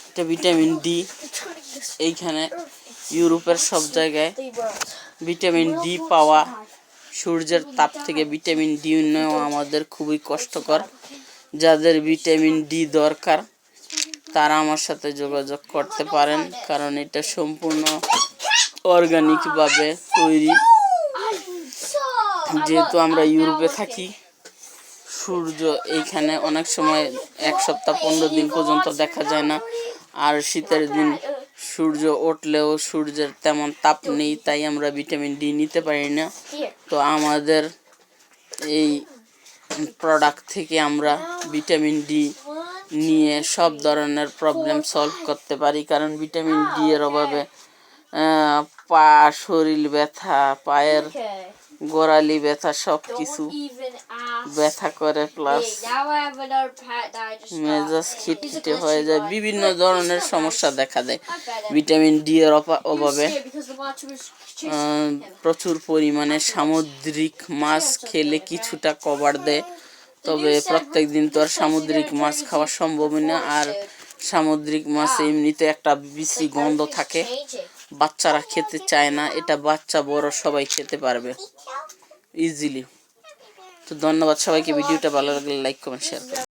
এটা vitamin D. এইখানে ইউরোপের সব জায়গায় ভিটামিন ডি পাওয়া, সূর্যের তাপ থেকে ভিটামিন ডি নেওয়া আমাদের খুবই কষ্টকর। যাদের ভিটামিন ডি দরকার তারা আমার সাথে যোগাযোগ করতে পারেন, কারণ এটা সম্পূর্ণ অর্গানিকভাবে তৈরি। যেহেতু আমরা ইউরোপে থাকি, সূর্য এইখানে অনেক সময় 1 সপ্তাহ 15 দিন পর্যন্ত দেখা যায় না। আর শীতের দিন সূর্য উঠলেও সূর্যের তেমন তাপ নেই, তাই আমরা ভিটামিন ডি নিতে পারি না। তো আমাদের এই প্রোডাক্ট থেকে আমরা ভিটামিন ডি নিয়ে সব ধরনের প্রবলেম সলভ করতে পারি, কারণ ভিটামিন ডি এর অভাবে পা, শরীর ব্যথা, পায়ের গোড়ালি ব্যথা, সব কিছু ব্যথা করে, প্লাস মেজাজ খিটখিটে হয়ে যায়, বিভিন্ন ধরনের সমস্যা দেখা দেয় ভিটামিন ডি এর অভাবে। প্রচুর পরিমাণে সামুদ্রিক মাছ খেলে কিছুটা কভার দেয়, তবে প্রত্যেক দিন তো আর সামুদ্রিক মাছ খাওয়া সম্ভব না। আর সামুদ্রিক মাছে এমনিতে একটা বিশ্রী গন্ধ থাকে, বাচ্চারা খেতে চায় না। এটা বাচ্চা বড় সবাই খেতে পারবে ইজিলি। তো ধন্যবাদ সবাইকে। ভিডিওটা ভালো লাগলে লাইক কমেন্ট শেয়ার করুন।